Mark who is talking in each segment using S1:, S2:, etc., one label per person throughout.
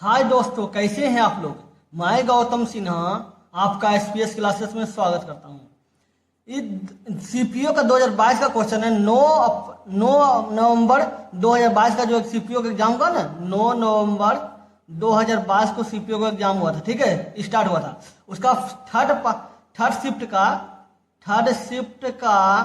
S1: हाय दोस्तों, कैसे हैं आप लोग। मैं गौतम सिन्हा आपका एसपीएस क्लासेस में स्वागत करता हूं। सीपीओ का 2022 का क्वेश्चन है। 9 नवंबर 2022 का जो सीपीओ का एग्जाम हुआ ना, 9 नवंबर 2022 को सीपीओ का एग्जाम हुआ था, ठीक है, स्टार्ट हुआ था। उसका थर्ड शिफ्ट का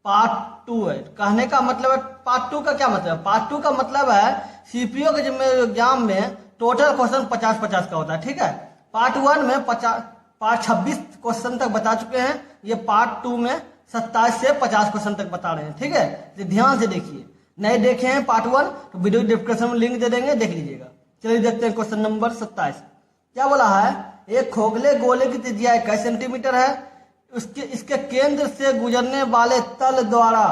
S1: पार्ट 2 है। कहने का मतलब है पार्ट 2 का क्या मतलब है। पार्ट 2 का मतलब है सीपीओ के एग्जाम में टोटल क्वेश्चन 50-50 का होता है, ठीक है। पार्ट 1 में 26 क्वेश्चन तक बता चुके हैं। ये पार्ट 2 में 27 से 50 क्वेश्चन तक बता रहे हैं, ठीक है। तो ध्यान से देखिए, नहीं देखे हैं पार्ट 1 तो वीडियो डिस्क्रिप्शन में लिंक दे देंगे, देख लीजिएगा। चलिए देखते हैं क्वेश्चन नंबर 27 क्या बोला है। एक खोखले गोले की त्रिज्या 21 सेंटीमीटर है। इसके केंद्र से गुजरने वाले तल द्वारा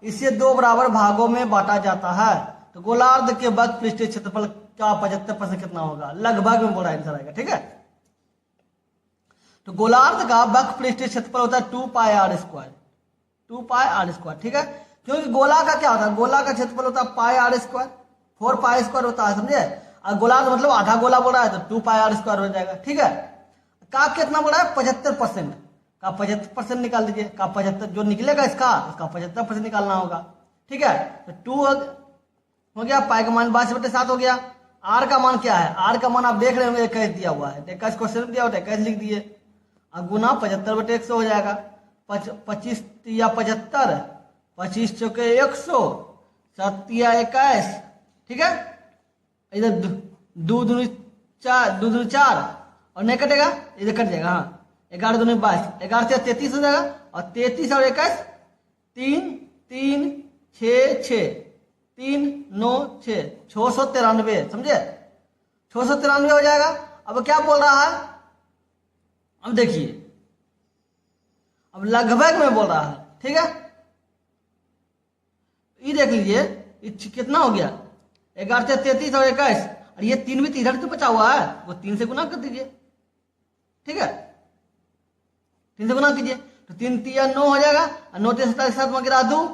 S1: इसे 2 बराबर भागों में बांटा जाता है। तो गोलार्ध के वक्त पृष्ठीय क्षेत्रफल का 75% कितना होगा। लगभग में बोला आंसर आएगा, ठीक है। तो गोलार्ध का वक्त पृष्ठीय क्षेत्रफल होता है 2 पाई आर स्क्वायर, ठीक है। क्योंकि गोला का क्या होता है, गोला का क्षेत्रफल होता है पाई आर स्क्वायर, 4 पाई स्क्वायर होता है, समझे। और गोलार्ध मतलब आधा गोला बोला है तो 2 पाई आर स्क्वायर हो जाएगा, ठीक है। का कितना बोला है 75%, का 75% निकाल दीजिए। का 75 जो निकलेगा इसका 75% निकालना होगा, ठीक है। तो 2 हो गया, पाई का मान 22/7 हो गया। आर का मान क्या है, आर का मान आप देख रहे होंगे 21 दिया हुआ है, 21 क्वेश्चन दिया हुआ है, 21 लिख दिए और गुना 75/100 हो जाएगा। 25 या 75, 25 चौके 100, 7 या 21, ठीक है। इधर 2 दूनी 4 और नहीं कटेगा, इधर कट जाएगा। हाँ, 11 दूनी 22, 11 से 33 हो जाएगा और 33 और 21 3 3 6 6 3 9 6 693, समझे। 693 हो जाएगा। अब क्या बोल रहा है, अब देखिए, अब लगभग में बोल रहा है, ठीक है। ये देख लीजिए कितना हो गया, 11 से 33 और 21, और ये 3 भी इधर तो बचा हुआ है, वो 3 से गुना कर दीजिए, ठीक है। 3 से गुना कीजिए तो 3 3 9 हो जाएगा और 9 3 27 7 गिरा 2,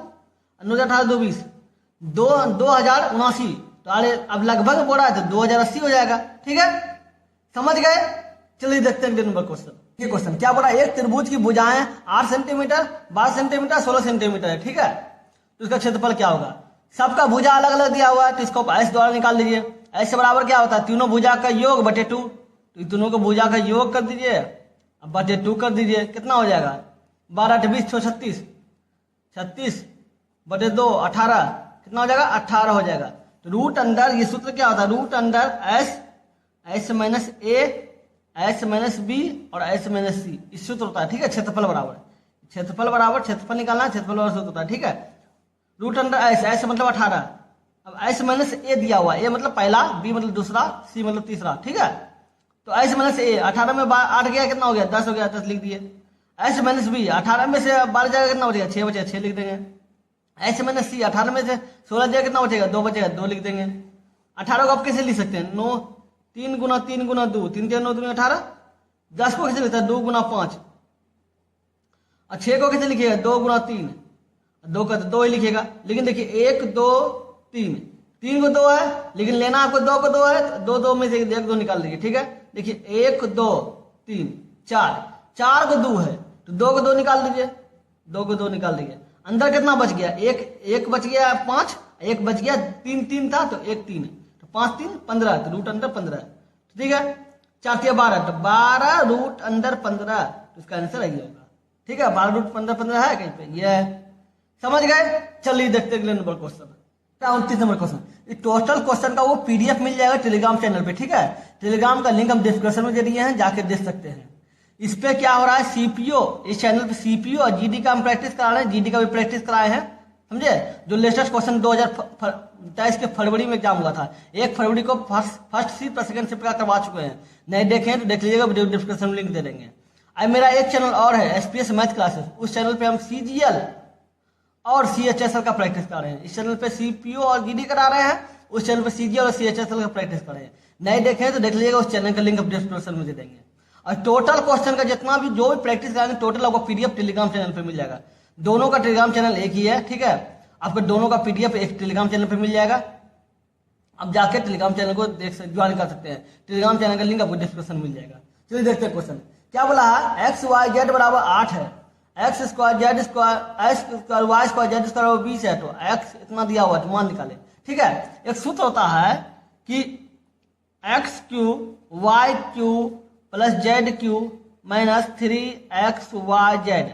S1: 9 18 2 20, 2079। तो अरे अब लगभग बोल रहा है तो 2080 हो जाएगा, ठीक है। समझ गए। चलिए देखते हैं नंबर क्वेश्चन। ये क्वेश्चन क्या बोला, एक त्रिभुज की भुजाएं 8 सेंटीमीटर, 12 सेंटीमीटर, 16 सेंटीमीटर है, ठीक है। तो इसका क्षेत्रफल क्या होगा। सबका भुजा अलग अलग दिया हुआ है तो इसको एस द्वारा निकाल दीजिए। एस से बराबर क्या होता है, तीनों भुजा का योग बटे 2। तो तीनों को भुजा का योग कर दीजिए, अब बटे 2 कर दीजिए, कितना हो जाएगा 12 8 20 36, 36 बटे 2 18, कितना हो जाएगा 18 हो जाएगा। तो रूट अंडर, ये सूत्र क्या होता है, रूट अंडर एस माइनस ए, एस माइनस बी और एस माइनस सी, इस सूत्र होता है, ठीक है। क्षेत्रफल बराबर क्षेत्रफल निकालना, क्षेत्रफल बराबर सूत्र होता है, ठीक है। रूट अंडर एस मतलब 18, अब एस माइनस ए दिया हुआ, ए मतलब पहला, बी मतलब दूसरा, सी मतलब तीसरा, ठीक है। तो एस माइनस ए 18 में 8 गया, कितना हो गया 10 हो गया, 10 लिख दिए। एस माइनस बी 18 में से 12 जाएगा, कितना बचेगा 6 बचेगा, 6 लिख देंगे। एस माइनस सी 18 में से 16 जाएगा, कितना बचेगा 2 बचेगा, 2 लिख देंगे। 18 को आप कैसे लिख सकते हैं, 9 3 गुना 3 गुना 2, 3 3 9 2 18। 10 को कैसे लिखता है 2 गुना 5, और 6 को कैसे लिखिएगा 2 गुना 3, 2 का तो 2 ही लिखिएगा। लेकिन देखिए 1 2 3, 3 को 2 है, लेकिन लेना आपको 2 को 2 है, 2 2 में से 1 2 निकाल दीजिए, ठीक है। देखिए 1 2 3 4 को 2 है तो 2 को 2 निकाल दीजिए, 2 को 2 निकाल दीजिए। अंदर कितना बच गया, एक बच गया 5, एक बच गया 3 3 था तो 1 3, तो 5 3 15, तो रूट अंडर 15, ठीक है। 4 3 12, तो 12 रूट अंडर 15, तो इसका आंसर यही होगा, ठीक है। 12 रूट 15 है कहीं पे, ये है। समझ गए। चलिए देखते हैं number question. 29 number question. Total question का वो पीडीएफ मिल जाएगा टेलीग्राम चैनल पे, ठीक है। टेलीग्राम का लिंक हम डिस्क्रिप्शन में दे दिए हैं, जाके देख सकते हैं। इस पे क्या हो रहा है, सीपीओ, इस चैनल पे सीपीओ और जीडी का हम प्रैक्टिस करा रहे हैं, जीडी का भी प्रैक्टिस कराए हैं, समझे। जो लेटेस्ट क्वेश्चन 2023 के फरवरी में एग्जाम हुआ था, 1 फरवरी को फर्स्ट शिफ्ट और सेकंड शिफ्ट का करवा चुके हैं। नहीं देखें तो देख लीजिएगा, वीडियो डिस्क्रिप्शन में लिंक दे देंगे। अब मेरा एक चैनल और है एसपीएस मैथ क्लासेस, उस चैनल पे हम सीजीएल और सीएचएसएल का प्रैक्टिस कर रहे हैं। इस चैनल पे सीपीओ और जीडी करा रहे हैं, उस चैनल पे सीजीएल और सीएचएसएल का प्रैक्टिस कर रहे हैं। नहीं देखें तो देख लीजिएगा, उस चैनल का लिंक डिस्क्रिप्शन में दे देंगे। और टोटल क्वेश्चन का जितना भी जो भी प्रैक्टिस कराएंगे टोटल आपको पीडीएफ टेलीग्राम चैनल पे मिल जाएगा। दोनों का टेलीग्राम चैनल एक ही है, ठीक है। आपको दोनों का पीडीएफ एक टेलीग्राम चैनल पे मिल जाएगा। अब जाके टेलीग्राम चैनल को ज्वाइन कर सकते हैं। टेलीग्राम चैनल का लिंक आपको डिस्क्रिप्शन मिल जाएगा। चलिए देखते हैं क्वेश्चन क्या बोला है। एक्स वाई जेड बराबर 8 है, X square Z square X square Y square Z square बराबर 20 है, तो एक्स इतना दिया हुआ है तो मान निकाले। ठीक है, एक सूत्र होता है कि X cube Y cube plus Z cube minus 3x Y Z,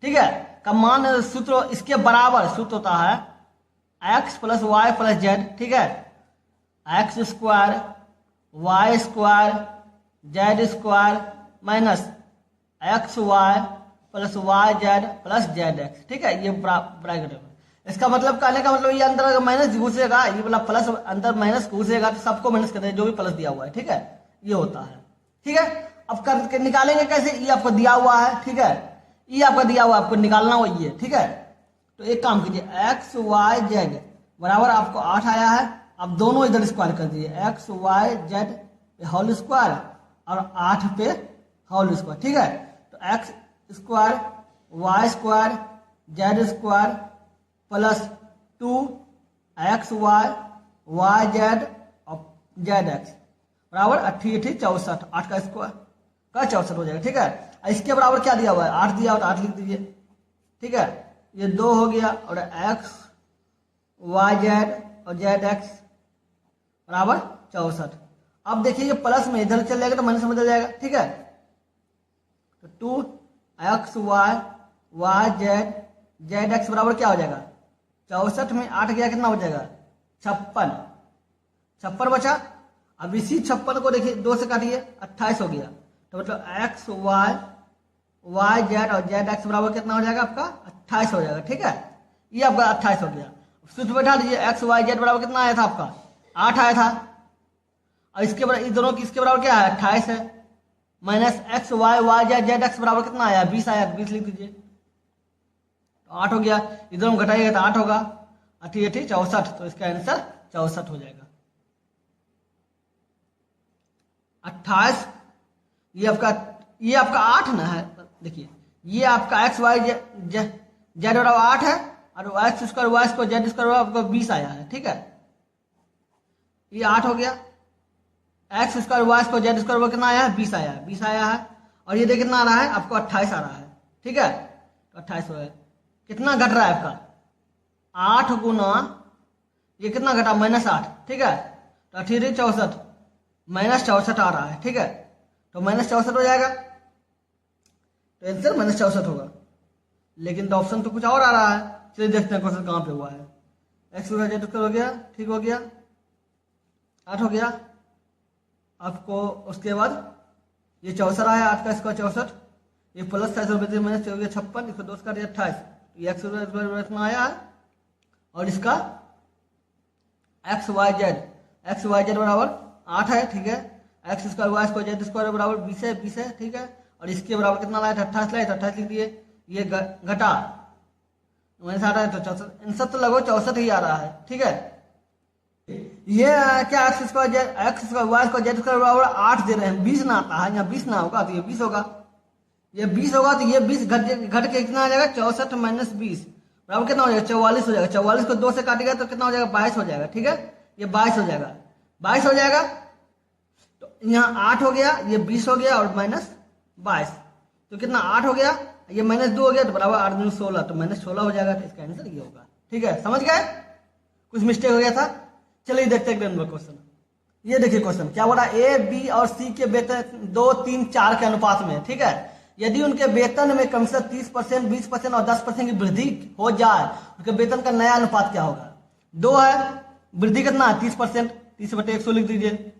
S1: ठीक है, का मान सूत्र इसके बराबर सूत्र होता है X plus Y plus Z, ठीक है, X square Y square Z square minus X Y plus Y Z plus Z X, ठीक है, ये ब्रैकेट है। इसका मतलब कहने का मतलब ये अंदर माइनस घुसेगा, ये वाला प्लस अंदर माइनस घुसेगा तो सबको माइनस कर देगा जो भी प्लस दिया हुआ है, ठीक है, ये होता है। ठीक है, अब कर निकालेंगे कैसे, ये आपको दिया हुआ है, ठीक है, ये आपका दिया हुआ है, आपको निकालना हो ये, ठीक है। तो एक काम कीजिए, एक्स वाई जेड बराबर आपको 8 आया है, अब दोनों इधर स्क्वायर कर दीजिए, X Y Z whole square और 8 पे होल स्क्वायर, ठीक है। तो X square Y square Z square plus 2 Y Y Z और जेड एक्स बराबर 88 64, 8 का स्क्वायर का 64 हो जाएगा, ठीक है। इसके बराबर क्या दिया हुआ है, 8 दिया हुआ तो 8 लिख दीजिए, ठीक है, ये 2 हो गया और एक्स वाई जेड और जेड एक्स बराबर 64। अब देखिए ये प्लस में इधर चल जाएगा तो माइनस में बदल जाएगा, ठीक है। तो 2 Y Y Z Z X बराबर क्या हो जाएगा, 64 में 8 गया कितना हो जाएगा, 56 बचा। अब इसी 56 को देखिए 2 से काटिए 28 हो गया, तो मतलब एक्स वाई वाई जेड और जेड एक्स बराबर कितना हो जाएगा आपका 28 हो जाएगा, ठीक है, ये आपका 28 हो गया। सूत्र बैठा दीजिए, एक्स वाई जेड बराबर कितना आया था आपका 8 आया था, और इसके बराबर इस दोनों की इसके बराबर क्या है 28 है, minus X Y Y Z Z X बराबर कितना आया 20 आया, 20 लिख दीजिए, तो 8 हो गया, इधर हम घटाइएगा तो 8 होगा, 88 64, तो इसका आंसर 64 हो जाएगा। 28 ये आपका 8 ना है, देखिए ये आपका एक्स वाई जेड बराबर 8 है और X square Y square Z square आपको 20 आया है, ठीक है, ये 8 हो गया, X square Y square Z square कितना आया है 20 आया है, 20 आया है, और ये देखिए कितना आ रहा है आपको 28 आ रहा है, ठीक है, तो 28 हो गया। कितना घट रहा है आपका 8 गुना ये कितना घटा -8, ठीक है, तो 88 64 -64 आ रहा है, ठीक है, तो -64 हो जाएगा, तो आंसर -64 होगा। लेकिन तो ऑप्शन तो कुछ और आ रहा है, चलिए देखते हैं क्वेश्चन कहाँ पे हुआ है। एक्स जेड हो गया, ठीक हो गया, 8 हो गया, आपको उसके बाद ये 64 आया, 8 का स्क्वायर 64, ये प्लस 4 माइनस हो गया 56, इसको 2 काटिए 28, ये एक्स इतना आया है, और इसका एक्स वाई जेड बराबर 8 है, ठीक है, X square Y square Z square बराबर 20 है, ठीक है, और इसके बराबर कितना लाया था 28 लाया, 28 लिख दिए, ये घटा माइनस 8 है तो 64, आंसर तो लगभग 64 ही आ रहा है, ठीक है। ये क्या X square Y square Z square बराबर 8 दे रहे हैं, 20 ना आता है, यहाँ 20 ना होगा तो ये 20 होगा, ये 20 होगा तो ये 20 घट के कितना आ जाएगा 64 माइनस 20 बराबर कितना हो जाएगा 44 हो जाएगा, 44 को 2 से काटेगा तो कितना हो जाएगा 22 हो जाएगा, ठीक है, ये 22 हो जाएगा, 22 हो जाएगा, तो यहाँ 8 हो गया, ये 20 हो गया और -22, तो कितना 8 हो गया, ये -2 हो गया, तो बराबर 8 दूनी 16, तो -16 हो जाएगा, तो इसका आंसर ये होगा, ठीक है, समझ गए, कुछ मिस्टेक हो गया था। चलिए देखते हैं क्वेश्चन, ये देखिए क्वेश्चन क्या बोला, ए बी और सी के वेतन 2 3 4 के अनुपात में, ठीक है, यदि उनके वेतन में कम से 30%, 20% और 10% की वृद्धि हो जाए, उनके वेतन का नया अनुपात क्या होगा। 2 है, वृद्धि कितना है 30%, 30/100 लिख दीजिए,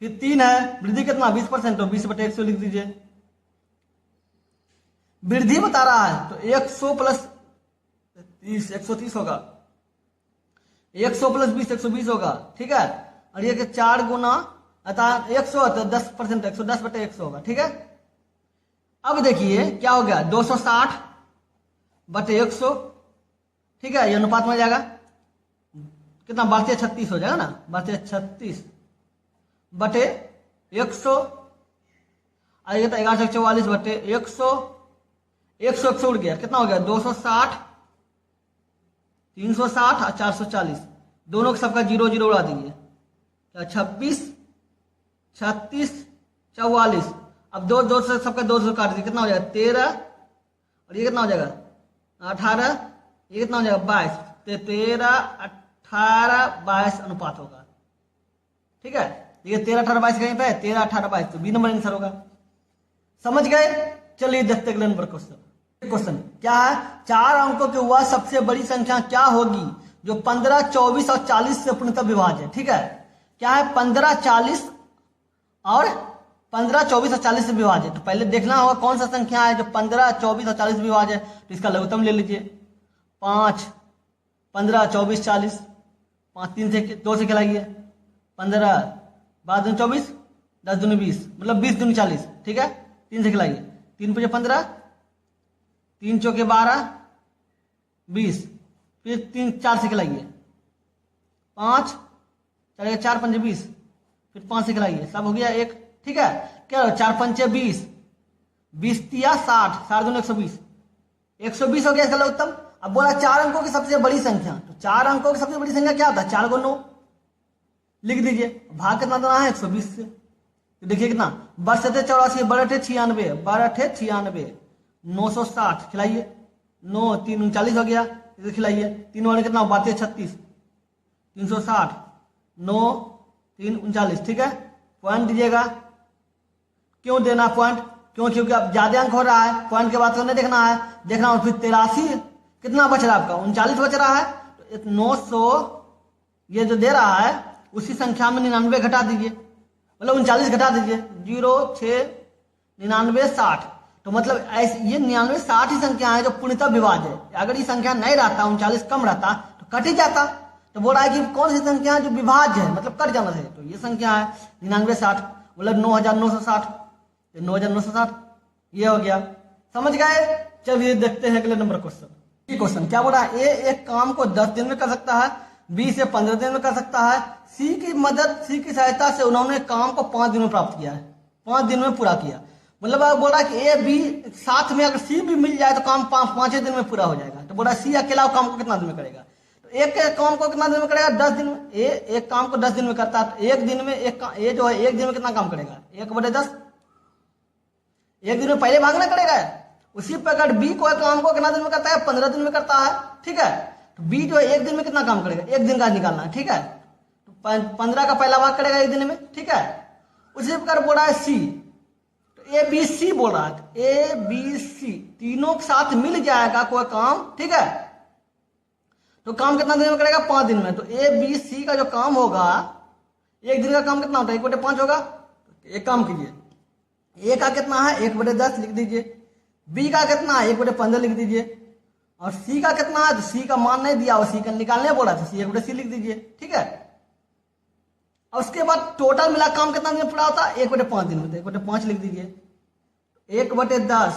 S1: फिर 3 है, वृद्धि कितना 20%, तो 20/100 लिख दीजिए, वृद्धि बता रहा है तो 100 प्लस 30 130 होगा, 100 प्लस 20 120 होगा, ठीक है, और ये 4 गुना अर्थात 100 तो 10%, 110/100 होगा, ठीक है। अब देखिए क्या हो गया 260/100, ठीक है, ये अनुपात में जाएगा कितना 32/36 हो जाएगा ना, 32/36/100, आइए तो 1144/100, 100 उड़ गया, कितना हो गया 260, 360 और 440, दोनों सबका 0 0 उड़ा दीजिए। 26, 36, 44। अब दो दो से सबका 2 काट दीजिए, कितना हो जाएगा 13, और ये कितना हो जाएगा 18, ये कितना हो जाएगा 22। तो 13, 18, 22 अनुपात होगा। ठीक है, देखिए 13, 18, 22 कहीं पे है, 13, 18, 22, तो बी नंबर आंसर होगा। समझ गए? चलिए देखते अगले नंबर क्वेश्चन क्या है। 4 अंकों की वह सबसे बड़ी संख्या क्या होगी जो 15, 24 और 40 से पूर्णतः विभाज्य है। ठीक है, क्या है 15, 40 और 15, 24 और 40 से विभाज्य है। तो पहले देखना होगा कौन सा संख्या है जो 15, 24 और 40 से विभाज्य है। तो इसका लघुत्तम ले लीजिए। 5, 15, 24, 40, 5 3 से 2 से खिलाइए। 15, 12 दूनी 24, 10 दूनी 20, मतलब 20 दूनी 40। ठीक है, 3 से खिलाइए। 3 5 15, 3 चौके 12, 20, फिर 3 4 से खिलाइए। 5 चलेगा, 4 5 20, फिर 5 से खिलाइए। सब हो गया 1। ठीक है, क्या 4 5 20, 20 तिया 60, 60 दूनी 120, 120 हो गया इसका लघुत्तम। अब बोला 4 अंकों की सबसे बड़ी संख्या, तो 4 अंकों की सबसे बड़ी संख्या क्या होता है 4 × 9 लिख दीजिए। भाग कितना देना है 120 से। तो देखिए कितना 82 84 12 96 12 96 960 खिलाइए। 9 3 39 हो गया, इसे खिलाइए। 3 वाले कितना 32 36 360 9 3 39। ठीक है, पॉइंट दीजिएगा। क्यों देना पॉइंट? क्योंकि अब ज्यादा अंक हो रहा है, पॉइंट के बाद तो नहीं देखना है, देखना हो। फिर 83 कितना बच रहा है आपका 39 बच रहा है। तो 900 ये जो दे रहा है उसी संख्या में 99 घटा दीजिए, मतलब 39 घटा दीजिए। 0 6 99 60। तो मतलब ऐसे ये 99 60 ही संख्या है जो पूर्णतः विभाज्य है। अगर ये संख्या नहीं रहता 39 कम रहता तो कट ही जाता। तो बोल रहा है कि कौन सी संख्या है जो विभाज्य है, मतलब कट जाना है। तो ये संख्या है 99 60, मतलब 9960, 9960 ये हो गया। समझ गए? चलिए देखते हैं अगले नंबर क्वेश्चन। क्या बोल रहा है? ए एक काम को 10 दिन में कर सकता है, बी से 15 दिन में कर सकता है, सी की सहायता से उन्होंने काम को 5 दिन में प्राप्त किया है, 5 दिन में पूरा किया। मतलब बोल रहा है कि ए बी साथ में अगर सी भी मिल जाए तो काम 5 दिन में पूरा हो जाएगा। तो बोल रहा है सी अकेला काम को कितना दिन में करेगा? तो एक काम को कितना दिन में करेगा 10 दिन में। ए एक काम को 10 दिन में करता है, एक दिन में ए जो है 1 दिन में कितना काम करेगा 1/10, 1 दिन में पहले भागना करेगा। उसी प्रकार बी को काम को कितना दिन में करता है 15 दिन में करता है। ठीक है, तो बी जो है 1 दिन में कितना काम करेगा 1 दिन का निकालना है। ठीक है, तो 15 का पहला भाग करेगा 1 दिन में। ठीक है, उसी प्रकार बोल रहा है सी, तो ए बी सी बोल रहा है, ए बी सी तीनों के साथ मिल जाएगा कोई काम। ठीक है, तो काम कितना दिन में करेगा 5 दिन में। तो ए बी सी का जो काम होगा 1 दिन का काम कितना होता है 1/5 होगा। एक काम कीजिए, ए का कितना है 1/10 लिख दीजिए, बी का कितना है 1/15 लिख दीजिए, और सी का कितना है तो सी का मान नहीं दिया और सी का निकालने बोला तो सी 1/c लिख दीजिए। ठीक है, और उसके बाद टोटल मिला काम कितना दिन में पूरा होता है 1/5 दिन में। तो 1/5 लिख दीजिए। 1/10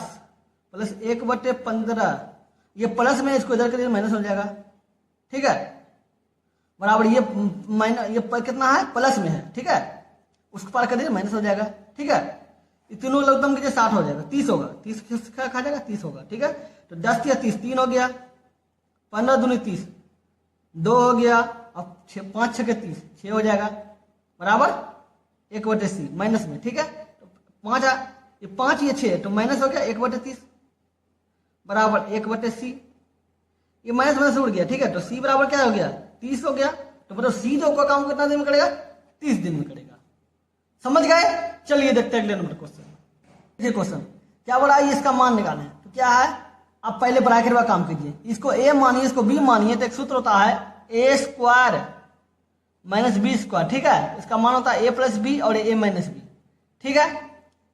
S1: प्लस 1/15, ये प्लस में इसको इधर कर माइनस हो जाएगा। ठीक है, बराबर ये माइनस ये कितना है प्लस में है। ठीक है, उसको पार कर दीजिए माइनस हो जाएगा। ठीक है, तीनों लघुत्तम कीजिए 60 हो जाएगा, 30 होगा, 30 खा जाएगा 30 होगा। ठीक है, तो 10 या 30 3 हो गया, 15 दूनी 30 2 हो गया, अब 5 6 के 30 6 हो जाएगा, बराबर 1/c माइनस में। ठीक है, तो 5 ये 6 तो माइनस हो गया 1/30 बराबर 1/c, ये माइनस माइनस उड़ गया। ठीक है, तो c बराबर क्या हो गया 30 हो गया। तो मतलब c जो का काम कितना दिन में करेगा 30 दिन में करेगा। समझ गए? चलिए देखते हैं अगले नंबर क्वेश्चन। क्या बोला है इसका मान निकालना है। तो क्या है, आप पहले ब्रैकेट का काम कीजिए, इसको a मानिए इसको b मानिए। तो एक सूत्र होता है a² - b²। ठीक है, इसका मान होता है a + b और a - b। ठीक है,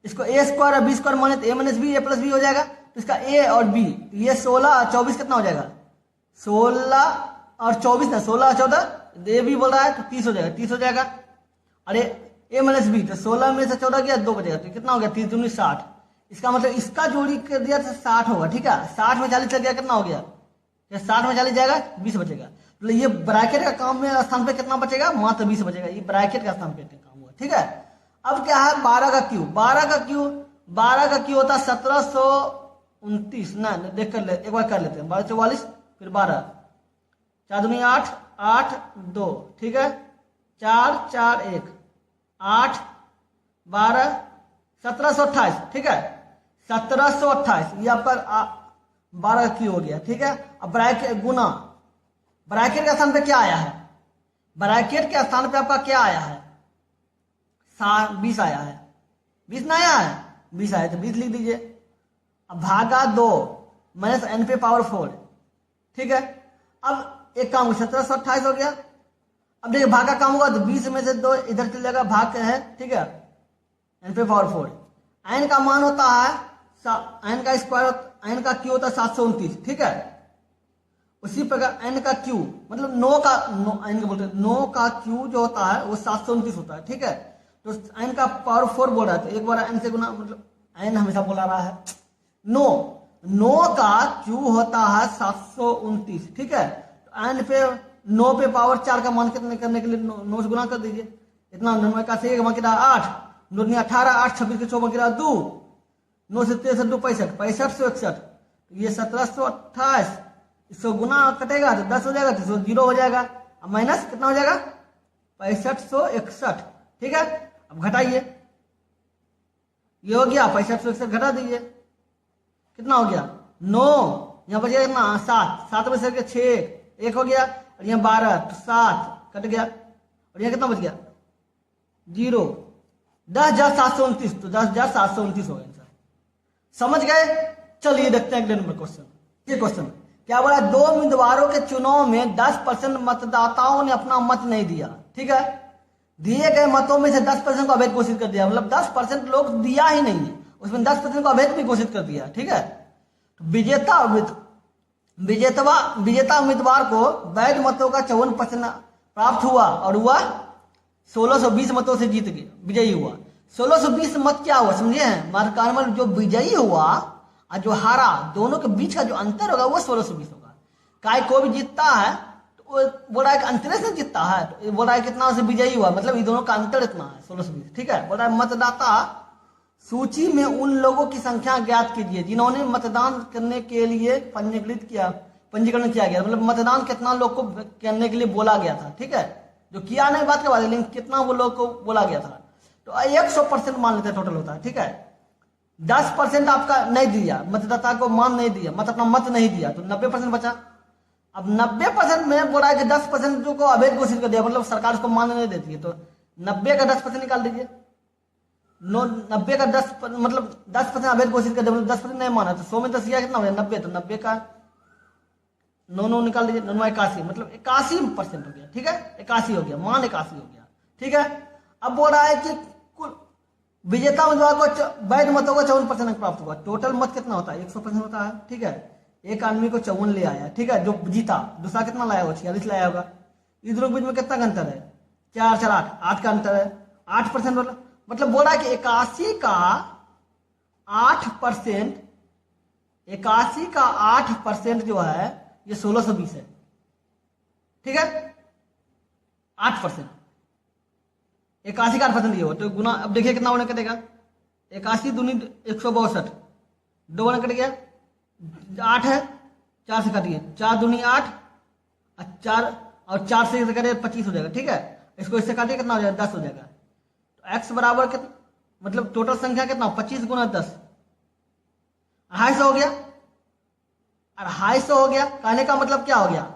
S1: इसको a² और b² माने तो a - b a + b हो जाएगा। तो इसका a और b, तो ये 16 और 24 कितना हो जाएगा 16 और 24 ना 16 और 14 ये भी बोल रहा है तो 30 हो जाएगा, 30 हो जाएगा। अरे a - b तो 16 में से 14 गया 2 बचेगा, तो कितना हो गया 30 दूनी 60। इसका मतलब इसका जोड़ी कर दिया तो 60 होगा। ठीक है, 60 में 40 लग गया कितना हो गया 60 में 40 जाएगा 20 बचेगा। तो ये ब्रैकेट का काम में स्थान पे कितना बचेगा मात्र 20 बचेगा। ये ब्रैकेट का स्थान पे काम हुआ। ठीक है, अब क्या है 12 का क्यू होता है 1729 ना देख कर ले एक बार कर लेते हैं 12 44 फिर 12 4 दूनी 8 8 2, ठीक है, 4 4 1 8 12 1728, ठीक है, 1728 ये आपका 12 की हो गया, ठीक है। अब ब्रैकेट गुना, ब्रैकेट के स्थान पे क्या आया है, ब्रैकेट के स्थान पे आपका क्या आया है, 20 आया है, 20 ना आया है, 20 आया तो 20 लिख दीजिए। अब भागा 2 माइनस n पे पावर 4, ठीक है। अब एक काम 1728 हो गया। अब देखिए भाग का काम होगा तो 20 में से 2 इधर चल जाएगा, भाग है, ठीक है, n पे पावर 4। n का मान होता है n का स्क्वायर, n का क्यू होता है 729, ठीक है। उसी प्रकार n का क्यू मतलब 9 का n का बोलते हैं 9 का क्यू जो होता है वो 729 होता है, ठीक है। तो n का पावर 4 बोल रहा है तो एक बार n से गुना, मतलब n हमेशा बोला रहा है 9 का क्यू होता है 729, ठीक है। तो n पे 9 पे पावर 4 का मान कितने करने के लिए 9 से गुना कर दीजिए, इतना 9 का से 1 बाकी 8 9 18 8 26 के 6 बाकी 2 9 से 63 2 65 65 से 61, ये 1728, इसको गुना कटेगा तो 10 हो जाएगा, तो 0 हो जाएगा, अब माइनस कितना हो जाएगा 6561, ठीक है। अब घटाइए, ये हो गया 6561 घटा दीजिए, कितना हो गया 9, यहाँ बचेगा कितना 7, 7 में से 6 1 हो गया, और यहाँ 12 तो 7 कट गया, और यहाँ कितना बच गया 0, 10,729, तो 10,729 हो गया आंसर। समझ गए? चलिए देखते हैं अगले नंबर क्वेश्चन। ये क्वेश्चन क्या बोला, 2 उम्मीदवारों के चुनाव में 10% मतदाताओं ने अपना मत नहीं दिया, ठीक है। दिए गए मतों में से 10% को अवैध घोषित कर दिया, मतलब 10% लोग दिया ही नहीं है, उसमें 10% को अवैध भी घोषित कर दिया, ठीक है। तो विजेता उम्मीदवार को वैध मतों का 54% प्राप्त हुआ और वह 1620 मतों से जीत गया, विजयी हुआ। 1620 मत क्या हुआ समझे हैं, मार्कानमल जो विजयी हुआ और जो हारा दोनों के बीच का जो अंतर होगा वो 1620 होगा। काय को भी जीतता है तो वो बोल रहा है कि अंतरे से जीतता है, तो बोल रहा है कितना से विजयी हुआ, मतलब इन दोनों का अंतर इतना है 1620, ठीक है। बोल रहा है मतदाता सूची में उन लोगों की संख्या ज्ञात कीजिए जिन्होंने मतदान करने के लिए पंजीकरण किया गया, मतलब मतदान कितना लोग को करने के लिए बोला गया था, ठीक है। जो किया नहीं बात के बाद, लेकिन कितना वो लोग को बोला गया था, तो 100% मान लेते हैं टोटल होता है, ठीक है। 10% आपका नहीं दिया, मतदाता को मान नहीं दिया, मत अपना मत नहीं दिया, तो 90% बचा। अब 90% में बोला है कि 10% जो को अवैध घोषित कर दिया, मतलब सरकार उसको मान नहीं देती है, तो 90 का 10% निकाल दीजिए। 90 का 10 मतलब 10% अवैध घोषित कर दिया, मतलब 10% नहीं माना, तो 100 में 10 कितना हो गया 90, तो 90 का 9 निकाल दीजिए, 9 81, मतलब 81% हो गया, ठीक है। 81 हो गया, मान 81 हो गया, ठीक है। अब बोल रहा है कि कुल विजेता उम्मीदवार को वैध मतों का 54% प्राप्त हुआ, टोटल मत कितना होता है 100% होता है, ठीक है। एक आदमी को 54 ले आया, ठीक है, जो जीता, दूसरा कितना लाया होगा 46 लाया होगा, इस दोनों के बीच में कितना का अंतर है 4 4 8 का अंतर है, 8% मतलब बोल रहा है कि 81 का 8%, 81 का 8% जो है ये 1620 है, ठीक है। 8%, 81 का 8% ये हो तो गुना, अब देखिए कितना होने कटेगा 81 दूनी 162, 2 बना कट गया 8 है, 4 से काटिए, 4 दूनी 8 और 4 से कटे 25 हो जाएगा, ठीक है। इसको इससे काटिए कितना हो जाएगा 10 हो जाएगा, तो x बराबर कितना, मतलब टोटल संख्या कितना 25 गुना 10 250 हो गया, 250 हो गया। कहने का मतलब क्या हो गया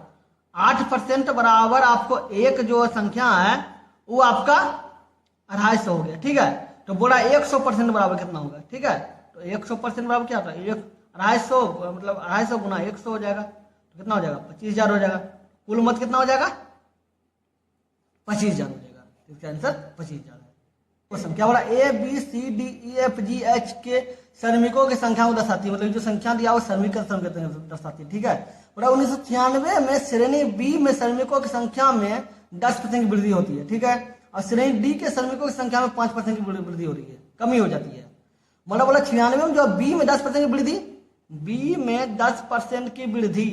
S1: 8% बराबर आपको एक जो संख्या है वो आपका 250 हो गया, ठीक है। तो बोला 100% बराबर कितना होगा, ठीक है। तो 100% बराबर क्या होता है 250, मतलब 250 गुना 100 हो जाएगा, तो कितना हो जाएगा 25,000 हो जाएगा। कुल मत कितना हो जाएगा 25,000 हो जाएगा, इसका आंसर 25,000 है। क्वेश्चन क्या बोला, A B C D E F G H के श्रमिकों की संख्या को दर्शाती है, मतलब जो संख्या दिया वो श्रमिक का दर्शाती है, ठीक है। बोला 1996 में श्रेणी बी में श्रमिकों की संख्या में 10% की वृद्धि होती है, ठीक है, और श्रेणी डी के श्रमिकों की संख्या में 5% की वृद्धि हो रही है, कमी हो जाती है। मतलब बोला 96 में जो बी में 10% की वृद्धि, बी में 10% की वृद्धि,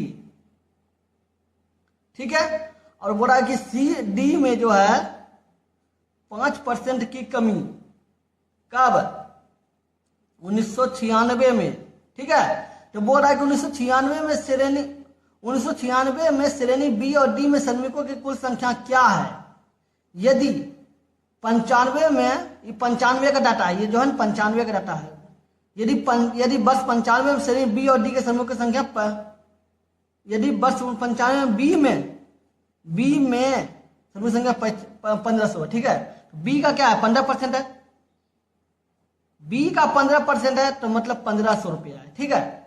S1: ठीक है। और बोला कि सी डी में जो है 5% की कमी, कब 1996 में, ठीक है। तो बोल रहा है कि 1996 में श्रेणी 1996 में श्रेणी बी और डी में श्रमिकों की कुल संख्या क्या है? यदि 95 में, 95 का डाटा है, ये जो है 95 का डाटा है। यदि वर्ष 95 में श्रेणी बी और डी के श्रमिकों की संख्या यदि वर्ष 95 में बी में श्रमिक संख्या 1500, ठीक है। बी का क्या है? 15% है। बी का 15% है तो मतलब 1500 रुपया है, ठीक है।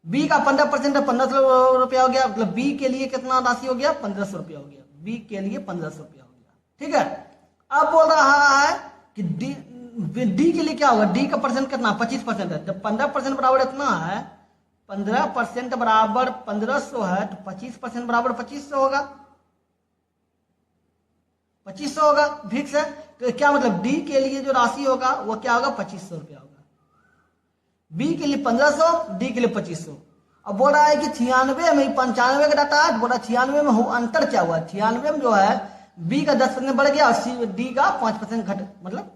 S1: बी का 15% है, 1500 रुपया हो गया। मतलब बी के लिए कितना राशि हो गया? 1500 रुपया हो गया। बी के लिए 1500 रुपया हो गया, ठीक है। अब बोल रहा है कि डी के लिए क्या होगा? डी का परसेंट कितना? 25% है। जब 15% बराबर इतना है, 15% बराबर 1500 है, तो 25% बराबर 2500 होगा। 2500 होगा, फिक्स है। तो क्या मतलब डी के लिए जो राशि होगा वो क्या होगा? 2500 रुपया होगा। बी के लिए 1500, डी के लिए 2500। अब बोल रहा है कि 96 में 95 का डाटा है, बोल रहा 96 में अंतर क्या हुआ? 96 में जो है बी का 10% बढ़ गया और डी का 5% घट, मतलब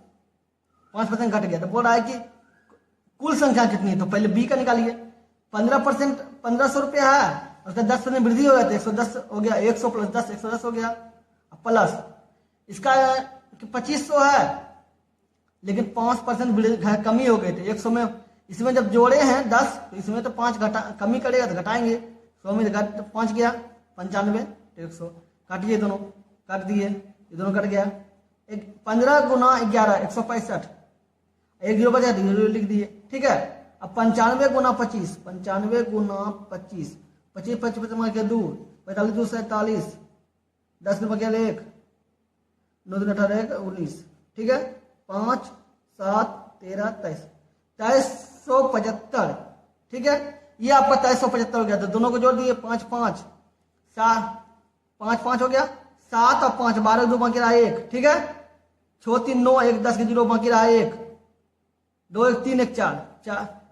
S1: 5% घट गया। तो बोल रहा है कि कुल संख्या कितनी है? तो पहले बी का निकालिए। 15% 1500 रुपया है, उसका 10% वृद्धि हो गया तो 110 हो गया। 100 प्लस 10 110 हो गया। प्लस इसका 2500 है, लेकिन 5% कमी हो गई थी 100 में। इसमें जब जोड़े हैं 10 तो इसमें तो 5 कमी करेगा तो घटाएंगे। 100 में 5 गया, 95 तो 100 काटिए, दोनों काट दिए, ये दोनों कट गया। 15 गुना 11 165, एक जीरो बचा, जीरो लिख दिए, ठीक है। अब 95 गुना 25, 95 गुना 25, 25 25 में गया 2, 45 2 47, 10 में गया 1, 9 दिन 18 1 19, ठीक है। 5 7 13 23, 2375, ठीक है। ये आपका 2375 हो गया। तो दोनों को जोड़ दिए, 5 5 7 5 5 हो गया। 7 और 5 12 2 बाकी रहा 1, ठीक है। 6 3 9 1 10 के 0 बाकी रहा 1, 2 1 3 1 4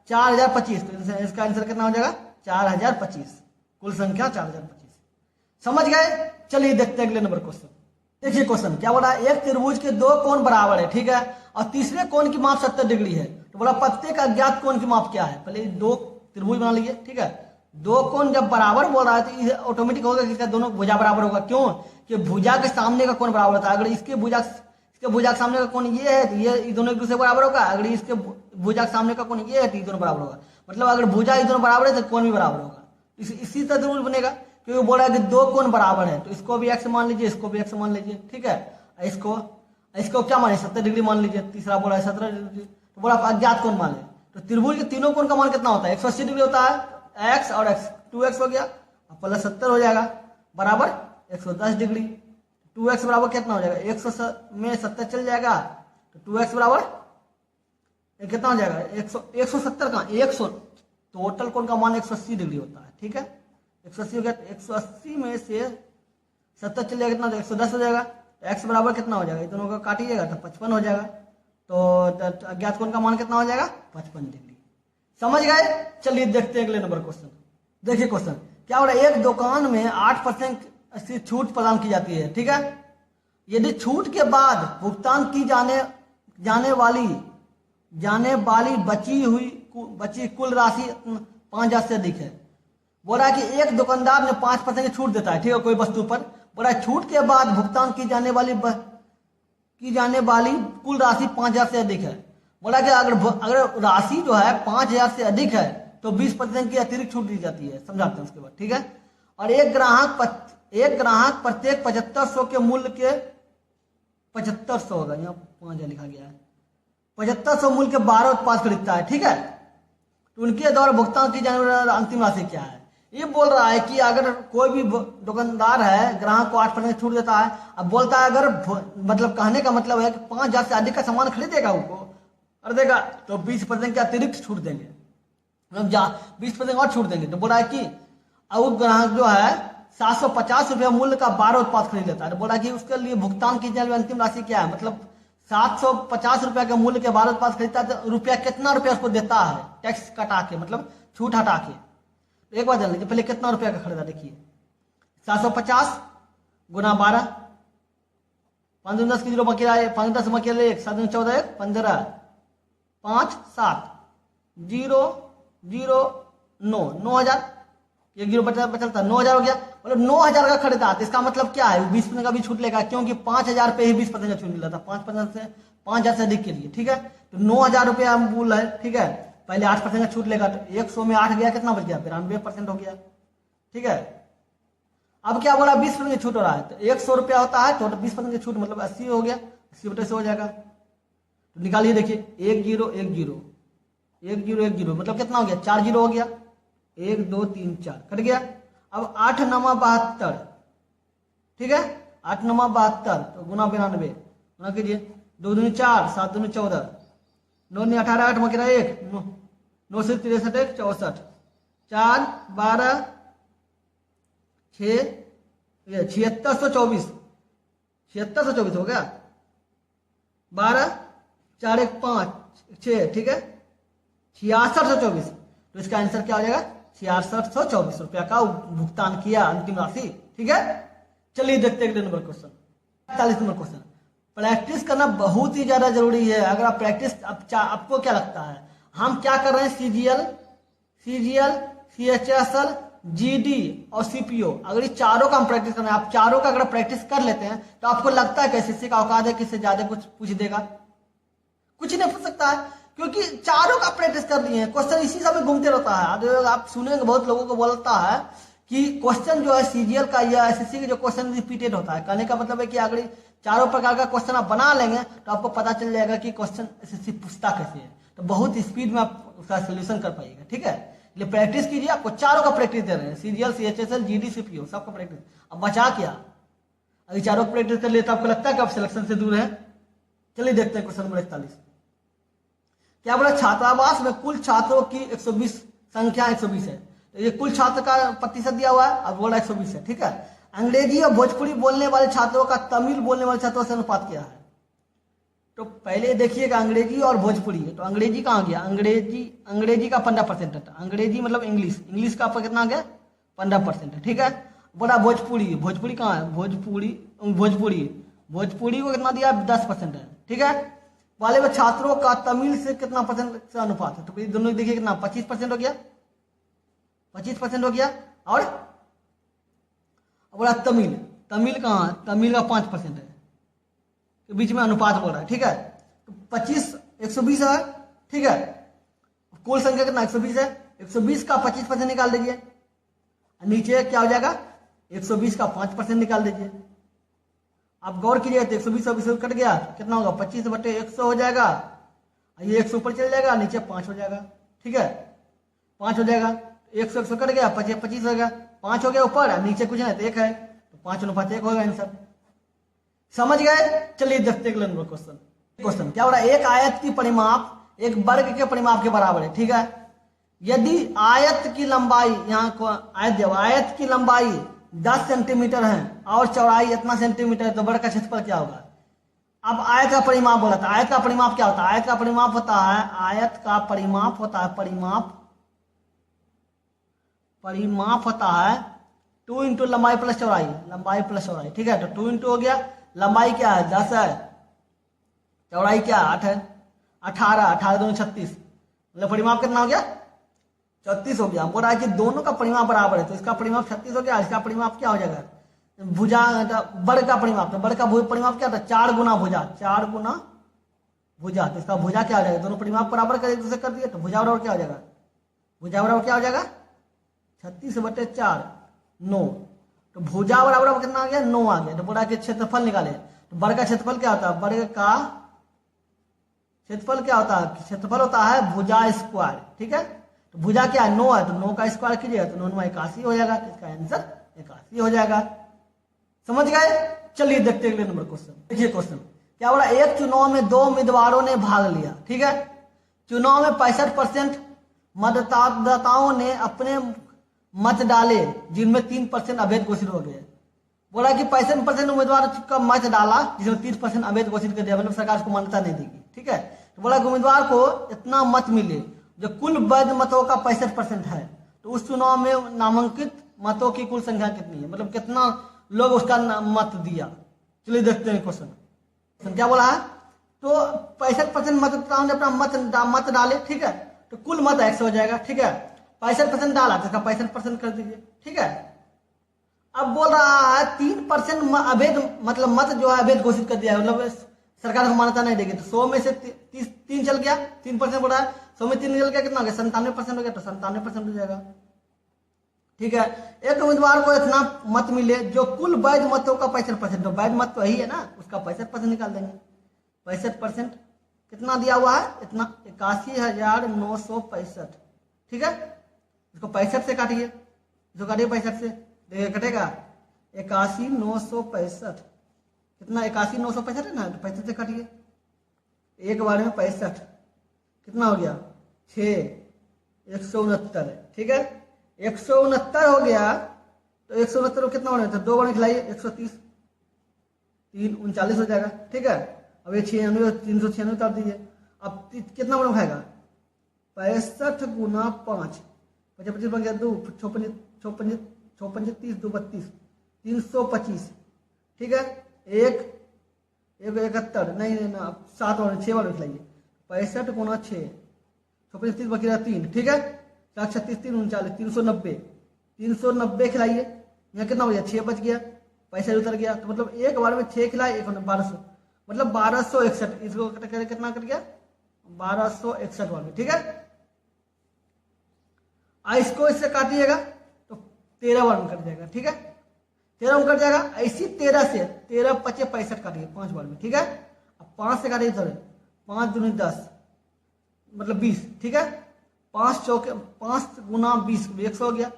S1: 4025। तो इसका आंसर कितना हो जाएगा? 4025। कुल संख्या 4025। समझ गए? चलिए देखते हैं अगले नंबर क्वेश्चन। देखिए क्वेश्चन क्या बोला? एक त्रिभुज के 2 कोण बराबर है, ठीक है, और तीसरे कोण की माप 70 डिग्री है। तो बोला प्रत्येक अज्ञात कोण की माप क्या है? पहले 2 त्रिभुज बना लीजिए, ठीक है। 2 कोण जब बराबर बोल रहा है तो ऑटोमेटिक होगा कि इसका दोनों भुजा बराबर होगा। क्यों? कि भुजा के सामने का कोण बराबर होता है। अगर इसके भुजा के सामने का कोण ये है तो ये दोनों एक दूसरे बराबर होगा। अगर इसके भुजा के सामने का कोण ये है तो ये दोनों बराबर होगा। मतलब अगर भुजा ये दोनों बराबर है तो कोण भी बराबर होगा। इसी तरह त्रिभुज बनेगा, क्योंकि बोल रहा है कि 2 कोण बराबर है। तो इसको भी x मान लीजिए, इसको भी x मान लीजिए, ठीक है। इसको क्या माने? 70 डिग्री मान लीजिए। तीसरा बोला है 17 डिग्री। तो बोला अज्ञात कोण मान ले। तो त्रिभुज के तीनों कोण का मान कितना होता है? 180 डिग्री होता है। x और x 2x हो गया, प्लस 70 हो जाएगा, बराबर 110 डिग्री। 2x बराबर कितना हो जाएगा? 100 में 70 चल जाएगा, तो 2x बराबर कितना हो जाएगा? 170 का 100। टोटल कोण का मान 180 डिग्री होता है, ठीक है। 180 हो गया, 180 में से 70 चल जाएगा कितना? 110 हो जाएगा। x बराबर कितना हो जाएगा? ये दोनों का काटिएगा तो 55 हो जाएगा। तो अज्ञात कोण का मान कितना हो जाएगा? 55 डिग्री। समझ गए? चलिए देखते हैं अगले नंबर क्वेश्चन। देखिए क्वेश्चन क्या हो रहा है? एक दुकान में 8% की छूट प्रदान की जाती है, ठीक है। यदि छूट के बाद भुगतान की जाने वाली बची कुल राशि 5000 से अधिक है। बोल रहा है कि एक दुकानदार ने 5% की छूट देता है, ठीक है, कोई वस्तु पर। बोल रहा है छूट के बाद भुगतान की जाने वाली कुल राशि 5000 से अधिक है। बोला कि अगर राशि जो है 5000 से अधिक है तो 20% की अतिरिक्त छूट दी जाती है। समझाते हैं उसके बाद, ठीक है। और एक ग्राहक प्रत्येक 7500 के मूल्य के 7500 होगा, यहाँ 5000 लिखा गया है, 7500 मूल्य के 12 उत्पाद खरीदता है, ठीक है। तो उनके द्वारा भुगतान की जाने वाली अंतिम राशि क्या है? ये बोल रहा है कि अगर कोई भी दुकानदार है, ग्राहक को 8% छूट देता है। अब बोलता है अगर मतलब कहने का मतलब है कि 5000 से अधिक का सामान खरीदेगा और देगा तो 20% के अतिरिक्त छूट देंगे, मतलब 20% और छूट देंगे। तो बोला है कि अब ग्राहक जो है 750 रुपया मूल्य का 12 उत्पाद खरीद लेता है। तो बोला कि उसके लिए भुगतान की जाने वाली अंतिम राशि क्या है? मतलब 750 रुपया के मूल्य के 12 उत्पाद खरीदता है तो कितना रुपया उसको देता है टैक्स कटा के, मतलब छूट हटा के। तो एक बार जान लीजिए पहले कितना रुपया का खरीदा। देखिए 750 गुना 12, 5 10 की 0 बाकी रहा है, 5 10 बाकी 1, 7 14 1 15, 5 7 0 0 9 9000, 1 जीरो बचलता 9,000 हो गया। मतलब 9,000 का खरीदा, तो इसका मतलब क्या है, 20% का भी छूट लेगा, क्योंकि 5,000 पे ही 20% का छूट मिला था, 5% से 5,000 से अधिक के लिए। ठीक है, तो 9,000 रुपया हम बोल रहे हैं। ठीक है, पहले 8% का छूट लेगा, तो 100 में 8 गया, कितना बच गया, 92% हो गया। ठीक है, अब क्या बोला, 20% की छूट हो रहा है, तो 100 रुपया होता है, तो 20% की छूट मतलब 80 हो गया, 80/100 हो जाएगा। तो निकालिए, देखिए 1 जीरो 1 जीरो 1 जीरो 1 जीरो मतलब कितना हो गया, 4 जीरो हो गया, 1 2 3 4 कट गया। अब 8 9 72, ठीक है, 8 9 72, तो गुना 92, गुना कीजिए, 2 दूनी 4, 7 दूनी 14, 9 दूनी 18, 8 में गिरा 1, 9 से 63 1 64, 4 12 6 7624, 7624 हो गया, 12 4 1 5 6, ठीक है, 6624। तो इसका आंसर क्या हो जाएगा, 6624 रुपया का भुगतान किया, अंतिम राशि। ठीक है, चलिए देखते हैं अगले number question, 45 number question. Practice करना बहुत ही ज्यादा जरूरी है। अगर आप प्रैक्टिस, आपको क्या लगता है, हम क्या कर रहे हैं, सीजीएल, सीएचएसएल, जीडी और सीपीओ, अगर ये चारों का हम प्रैक्टिस कर रहे हैं, आप चारों का अगर प्रैक्टिस कर लेते हैं, तो आपको लगता है कि एसएससी का औकात है कि इससे ज्यादा कुछ पूछ देगा, कुछ नहीं पूछ सकता है, क्योंकि चारों का प्रैक्टिस कर लिए हैं। क्वेश्चन इसी समय घूमते रहता है। आप सुनेंगे बहुत लोगों को बोलता है कि क्वेश्चन जो है सीजीएल का या एसएससी के जो क्वेश्चन रिपीटेड होता है। कहने का मतलब है कि अगर चारों प्रकार का क्वेश्चन आप बना लेंगे, तो आपको पता चल जाएगा कि क्वेश्चन एसएससी पूछता कैसे है, तो बहुत स्पीड में आप उसका सोल्यूशन कर पाइएगा। ठीक है, इसलिए प्रैक्टिस कीजिए, आपको चारों का प्रैक्टिस दे रहे हैं, सीजीएल, सीएचएसएल, जीडी, सीपीओ, सबका प्रैक्टिस। अब बचा क्या, अगर चारों का प्रैक्टिस कर लिए तो आपको लगता है कि आप सिलेक्शन से दूर है। चलिए देखते हैं क्वेश्चन नंबर 41। क्या बोला, छात्रावास में कुल छात्रों की 120 संख्या 120 है, तो ये कुल छात्र का प्रतिशत दिया हुआ है, अब बोला 120 है। ठीक है, अंग्रेजी और भोजपुरी बोलने वाले छात्रों का तमिल बोलने वाले छात्रों से अनुपात क्या है। तो पहले देखिएगा, अंग्रेजी और भोजपुरी है, तो अंग्रेजी कहाँ गया, अंग्रेजी का 15% है, अंग्रेजी मतलब इंग्लिश का आपका कितना आ गया, 15% है। ठीक है, बोला भोजपुरी कहाँ है, भोजपुरी को कितना दिया, 10% है। ठीक है, वाले में छात्रों का तमिल से कितना परसेंट से अनुपात है, तो दोनों देखिए कितना, 25% हो गया, 25% हो गया। और बोला तमिल कहाँ है, तमिल का 5% है, के बीच में अनुपात बोल रहा है। ठीक है, तो 25 120 है। ठीक है, कुल संख्या कितना 120 है, 120 का 25% निकाल दीजिए, नीचे क्या हो जाएगा, 120 का 5% निकाल दीजिए। आप गौर कीजिए, तो 120 कट गया, कितना होगा, 25/100 हो जाएगा, ये 100 ऊपर चल जाएगा, नीचे 5 हो जाएगा। ठीक है, 5 हो जाएगा, 100 कट गया, 25 हो गया, 5 हो गया ऊपर, नीचे कुछ है तो 1 है, तो 5/1 होगा आंसर। समझ गए। चलिए देखते हैं नंबर क्वेश्चन क्या हो रहा है, एक आयत की परिमाप एक वर्ग के परिमाप के बराबर है। ठीक है, यदि आयत की लंबाई, यहाँ को आयत की लंबाई 10 सेंटीमीटर है और चौड़ाई इतना सेंटीमीटर है, तो वर्ग का क्षेत्रफल क्या होगा। अब आयत का परिमाप बोला था, आयत का परिमाप क्या होता है, आयत का परिमाप होता है 2 इंटू लंबाई प्लस चौड़ाई। ठीक है, तो 2 इंटू हो गया, लंबाई क्या है 10 है, चौड़ाई क्या 8 है, 18 2 36, मतलब परिमाप कितना हो गया 36 हो गया। बोल रहा है कि दोनों का परिमाप बराबर है, तो इसका परिमाप 36 हो गया, इसका परिमाप क्या हो जाएगा, भुजा वर्ग का परिमाप, तो वर्ग का परिमाप क्या था, 4 गुना भुजा, तो इसका भुजा क्या हो जाएगा, दोनों परिमाप बराबर कर एक दूसरे कर दिए, तो भुजा बराबर क्या हो जाएगा, 36/4 9, तो भुजा बराबर कितना आ गया 9 आ गया। तो बोला कि क्षेत्रफल निकाले, तो वर्ग का क्षेत्रफल क्या होता है, वर्ग का क्षेत्रफल क्या होता है, क्षेत्रफल होता है भुजा स्क्वायर। ठीक है, तो भुजा क्या है 9 है, तो 9 का स्क्वायर कीजिएगा, तो 9 में 81 हो जाएगा, तो इसका आंसर 81 हो जाएगा। समझ गए। चलिए देखते हैं नंबर क्वेश्चन। देखिए क्वेश्चन क्या बोला, एक चुनाव में 2 उम्मीदवारों ने भाग लिया। ठीक है, चुनाव में 65% मतदाताओं ने अपने मत डाले, जिनमें 3% अवैध घोषित हो गए। बोला कि 65% उम्मीदवार का मत डाला, जिसमें 30% अवैध घोषित कर दिया, मतलब सरकार उसको मान्यता नहीं देगी। ठीक है, तो बोला कि उम्मीदवार को इतना मत मिले जो कुल वैध मतों का 65% है, तो उस चुनाव में नामांकित मतों की कुल संख्या कितनी है, मतलब कितना लोग उसका मत दिया। चलिए देखते हैं क्वेश्चन क्या बोला है, तो 65% मतदाताओं ने अपना मत डाले। ठीक है, तो कुल मत 100 हो जाएगा। ठीक है, 65% डाला तो इसका 65% कर दीजिए, ठीक है। अब बोल रहा है 3% अवैध, मतलब मत जो है अवैध घोषित कर दिया है, मतलब सरकार को मान्यता नहीं देगी। तो 100 में से 3 चल गया, 3% बोल रहा है, 100 में 3 निकल गया, कितना हो गया 97% हो गया, तो 97% हो जाएगा, ठीक है। एक उम्मीदवार को इतना मत मिले जो कुल वैध मतों का 65%, तो वैध मत तो वही है ना, उसका 65% निकाल देंगे। 65% कितना दिया हुआ है, इतना 81,965, ठीक है। इसको 65 से काटिए, इसको काटिए 65 से, देखिए कटेगा 81,965, कितना 81,965 है ना, तो 65 से काटिए, एक बार में 65 कितना हो गया 6, 169, ठीक है। 169 हो गया, तो 169 को कितना होना था, 2 बार में खिलाइए, 130, 3 39 हो जाएगा, ठीक है। अब ये 96 396 उतार दीजिए, अब कितना बार में खाएगा 65 गुना 5, 25 बन गया 2, 56 30 2 32, 325, ठीक है। 1 71 नहीं ना, 7 बार 6 बार में खिलाइए, 65 गुना 6, 56 30 बच गया 3, ठीक है। 36 3 39, 390 खिलाइए, यहाँ कितना हो गया 6 बच गया, पैसा उतर गया, तो मतलब एक बार में 6 खिलाए, एक 1200, मतलब 1261, इसको कितना कट गया 1261 बार में, ठीक है। इसको इससे काटिएगा तो 13 बार में कट जाएगा, ठीक है, 13 में कट जाएगा। ऐसी 13 से 13 25 65 काटिए 5 बार में, ठीक है। अब 5 से काटिए, 5 दूनी 10, मतलब 20, ठीक है। 5 गुना 20 100 हो गया,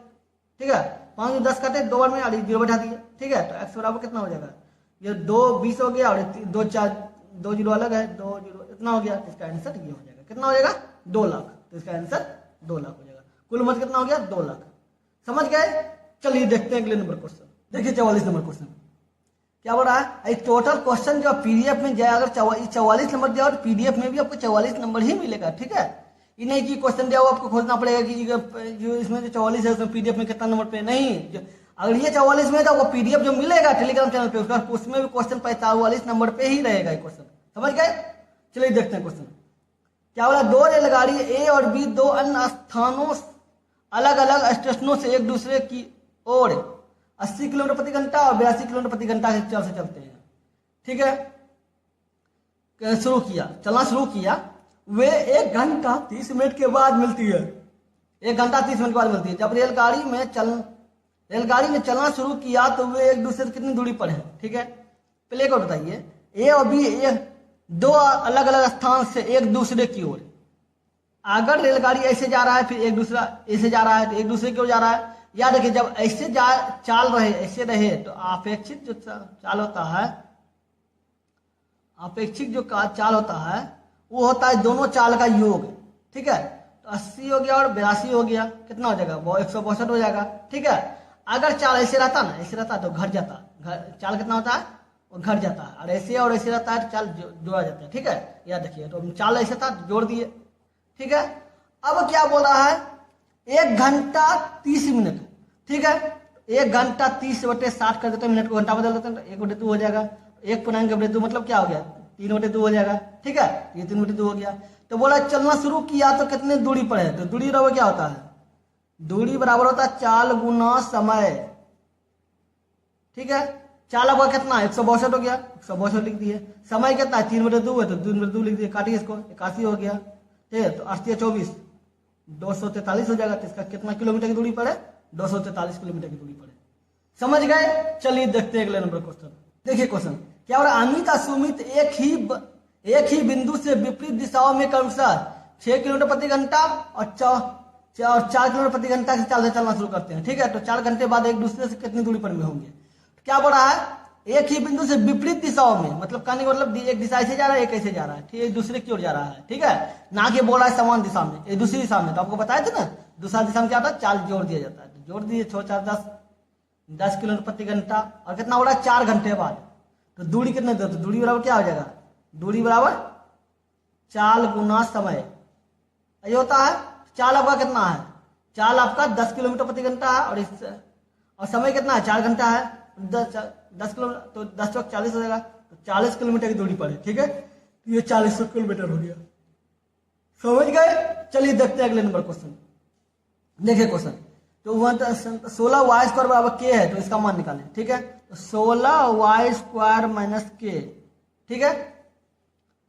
S1: ठीक है। 5 में 10 काटे 2 बार में, 0 बैठा दिए, ठीक है। तो x बराबर कितना हो जाएगा, ये 2 20 हो गया, और 2 4 2 जीरो अलग है, 2 जीरो इतना हो गया, तो इसका आंसर ये हो जाएगा, कितना हो जाएगा 2 लाख, तो इसका आंसर 2 लाख हो जाएगा। कुल मत कितना हो गया 2 लाख, समझ गए। चलिए देखते हैं अगले नंबर क्वेश्चन, देखिए 44 नंबर क्वेश्चन क्या बोल रहा है। टोटल क्वेश्चन जो पीडीएफ में जाए, अगर 44 नंबर दिया और पीडीएफ में भी आपको 44 नंबर ही मिलेगा, ठीक है। ये नहीं कि क्वेश्चन दिया हुआ आपको खोजना पड़ेगा कि जो इसमें जो 44 है उसमें पीडीएफ में कितना नंबर पे, नहीं। अगर ये 44 में था, वो पीडीएफ जो मिलेगा टेलीग्राम चैनल पे, उसमें भी क्वेश्चन 45 नंबर पे ही रहेगा ये क्वेश्चन, समझ गए। चलिए देखते हैं क्वेश्चन क्या बोला। 2 रेलगाड़ी ए और बी 2 अन्य स्थानों अलग अलग स्टेशनों से एक दूसरे की ओर 80 किलोमीटर प्रति घंटा और 82 किलोमीटर प्रति घंटा की चाल से चलते हैं, ठीक है। शुरू किया, चलना शुरू किया, वे 1 घंटा 30 मिनट के बाद मिलती है, 1 घंटा 30 मिनट के बाद मिलती है। जब रेलगाड़ी में चलना शुरू किया तो वे एक दूसरे से कितनी दूरी पर है, ठीक है। पहले एक और बताइए, ए और बी 2 अलग अलग स्थान से एक दूसरे की ओर, अगर रेलगाड़ी ऐसे जा रहा है, फिर एक दूसरा ऐसे जा रहा है, तो एक दूसरे की ओर जा रहा है। याद रखिए, जब ऐसे चाल रहे, ऐसे रहे, तो अपेक्षित जो चाल होता है, अपेक्षित जो चाल होता है वो होता है दोनों चाल का योग, ठीक है। तो 80 हो गया और 82 हो गया, कितना हो जाएगा 162 हो जाएगा, ठीक है। अगर चाल ऐसे रहता ना, ऐसे रहता तो घट जाता, चाल कितना होता है वो घट जाता है, और ऐसे रहता है तो चाल जोड़ा जाता है, ठीक है। याद रखिए, तो चाल ऐसे था जोड़ दिए, ठीक है। अब क्या बोल रहा है 1 घंटा 30 मिनट, ठीक है। 1 घंटा 30/60 कर देते हैं, मिनट को घंटा बदल देते हैं, तो 1/2 हो जाएगा, 1.2 मतलब क्या हो गया 3/2 हो जाएगा, ठीक है। ये 3/2 हो गया। तो बोला चलना शुरू किया तो कितने दूरी पर है, तो दूरी बराबर क्या होता है, दूरी बराबर होता है चाल गुना समय, ठीक है। चाल आपका कितना है 162 हो गया, 162 लिख दिए। समय कितना है 3/2 है, तो 3/2 लिख दिए, काटिए इसको, 81 हो गया, ठीक है। तो 80 24 243 हो जाएगा, तो इसका कितना किलोमीटर की दूरी पर है 243 किलोमीटर की दूरी पर है, समझ गए। चलिए देखते हैं अगले नंबर क्वेश्चन। देखिए क्वेश्चन क्या हो रहा है, अमित और सुमित एक ही बिंदु से विपरीत दिशाओं में क्रमशः 6 किलोमीटर प्रति घंटा और 4 किलोमीटर प्रति घंटा की चाल से चलना शुरू करते हैं, ठीक है। तो 4 घंटे बाद एक दूसरे से कितनी दूरी पर में होंगे। क्या बोल रहा है एक ही बिंदु से विपरीत दिशाओं में, मतलब कहने का मतलब एक दिशा ऐसे जा रहा है, एक ऐसे जा रहा है, ठीक है, एक दूसरे की ओर जा रहा है, ठीक है। ना कि बोल रहा है समान दिशा में, एक दूसरी दिशा में। तो आपको बताया था ना, दूसरा दिशा में क्या होता है चाल जोड़ दिया जाता है, जोड़ दिए 6 4 10 किलोमीटर प्रति घंटा, और कितना हो रहा है 4 घंटे बाद। तो दूरी कितने दे, तो दूरी बराबर क्या हो जाएगा, दूरी बराबर चाल गुना समय, ये होता है। चाल आपका कितना है, चाल आपका 10 किलोमीटर प्रति घंटा है, और समय कितना है 4 घंटा है, 10 किलोमीटर, तो 10 चौक 40 हो जाएगा, तो 40 किलोमीटर की दूरी पर है, ठीक है। तो ये 40 किलोमीटर हो गया, समझ गए। चलिए देखते हैं अगले नंबर क्वेश्चन। देखिए क्वेश्चन, तो 16y² बराबर k है, तो इसका मान निकालें। ठीक है, तो 16y² माइनस k, ठीक है,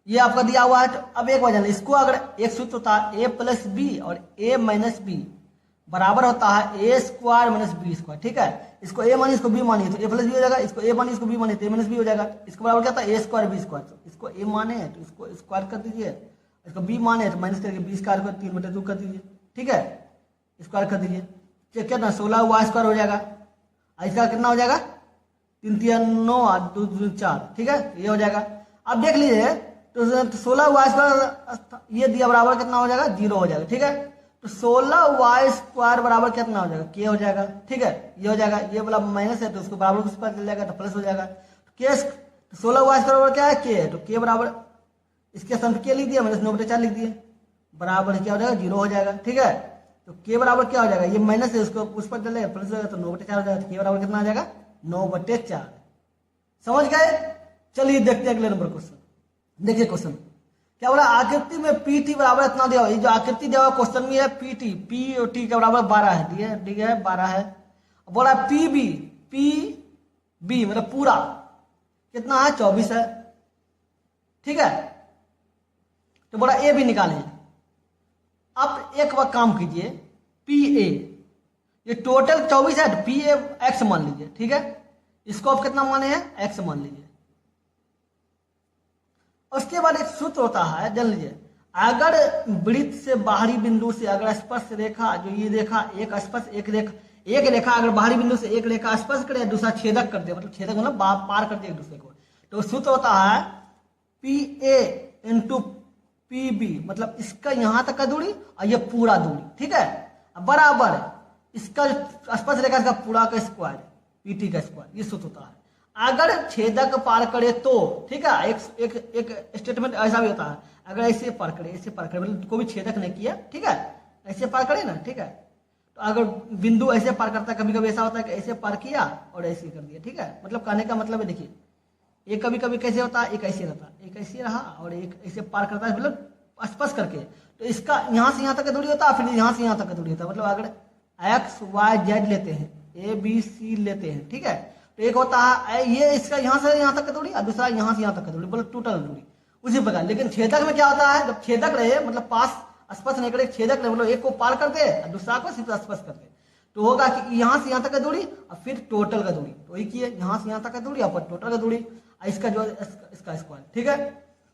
S1: ये आपका दिया हुआ है। तो अब एक वजह, इसको अगर एक सूत्र होता है a प्लस बी और a माइनस बी बराबर होता है a square minus B square. ठीक है, इसको a मानिए इसको b मानिए तो a प्लस बी हो जाएगा, इसको a मानिए इसको b मानिए तो a माइनस बी हो जाएगा। इसको बराबर क्या था, a स्क्वायर बी स्क्वायर। तो इसको a माने तो इसको स्क्वायर कर दीजिए, इसको b माने तो माइनस करके बी स्क्वायर को 3/2 कर दीजिए। ठीक है, स्क्वायर कर दीजिए, चेक कितना 16y² हो जाएगा, इसका कितना हो जाएगा 3 3 9 8 2 2 4। ठीक है, ये हो जाएगा। अब देख लीजिए, तो 16y² ये दिया बराबर कितना हो जाएगा 0 हो जाएगा। ठीक है, तो 16y² बराबर कितना हो जाएगा k हो जाएगा। ठीक है, ये हो जाएगा, ये वाला माइनस है तो उसको बराबर उस पर चल जाएगा तो प्लस हो जाएगा। तो 16y² बराबर क्या है k है, तो k बराबर इसके स्थान पर k लिख दिया, माइनस 9/4 लिख दिए, बराबर क्या हो जाएगा 0 हो जाएगा। ठीक है, तो k बराबर क्या हो जाएगा, ये माइनस है उसको उस पर चल जाएगा प्लस हो जाएगा, तो 9/4 हो जाएगा। तो k बराबर कितना आ जाएगा 9/4। समझ गए। चलिए देखते हैं अगले नंबर क्वेश्चन। देखिए क्वेश्चन क्या बोला, आकृति में पी टी बराबर इतना दिया हुआ, ये जो आकृति दिया हुआ क्वेश्चन में है पी टी, पी और टी के बराबर 12 है, दिया है 12 है। बोला पी बी मतलब पूरा कितना है 24 है। ठीक है, तो बोला ए भी निकाले। अब एक बार काम कीजिए, पी ए ये टोटल 24 है, तो पी ए एक्स मान लीजिए। ठीक है, इसको आप कितना माने हैं एक्स मान लीजिए। उसके बाद एक सूत्र होता है, जान लीजिए, अगर वृत्त से बाहरी बिंदु से अगर स्पर्श रेखा, जो ये रेखा एक स्पर्श एक रेखा अगर बाहरी बिंदु से एक रेखा स्पर्श करे, दूसरा छेदक कर दे, मतलब छेदक मतलब पार कर दे एक दूसरे को, तो सूत्र होता है P A into P B, मतलब इसका यहां तक का दूरी और ये पूरा दूरी। ठीक है, बराबर इसका स्पर्श रेखा इसका पूरा का स्क्वायर, पी टी का स्क्वायर, ये सूत्र होता है। अगर छेदक पार करे तो, ठीक है, एक स्टेटमेंट ऐसा भी होता है, अगर ऐसे पार करे मतलब कोई भी छेदक नहीं किया, ठीक है, ऐसे पार करे ना, ठीक है, तो अगर बिंदु ऐसे पार करता है, कभी कभी ऐसा होता है कि ऐसे पार किया और ऐसे कर दिया। ठीक है, मतलब कहने का मतलब है, देखिए एक कभी कभी कैसे होता है, एक ऐसे रहता है, एक ऐसे रहा और एक ऐसे पार करता है, मतलब स्पर्श करके, तो इसका यहाँ से यहाँ तक का दूरी होता है, फिर यहाँ से यहाँ तक का दूरी होता है। मतलब अगर एक्स वाई जेड लेते हैं, ए बी सी लेते हैं, ठीक है, तो एक होता है ये इसका यहाँ से यहाँ तक का दूरी और दूसरा यहाँ से यहाँ तक का दूरी, मतलब टोटल दूरी उसी प्रकार। लेकिन छेदक में क्या होता है, जब छेदक रहे मतलब पास स्पर्श नहीं करे, छेदक रहे मतलब एक को पार कर दे और दूसरा को सिर्फ स्पर्श कर दे, तो होगा कि यहाँ से यहाँ तक का दूरी और फिर टोटल का दूरी, तो वही की है, यहाँ से यहाँ तक का दूरी और टोटल का दूरी, इसका जो इसका स्क्वायर। ठीक है,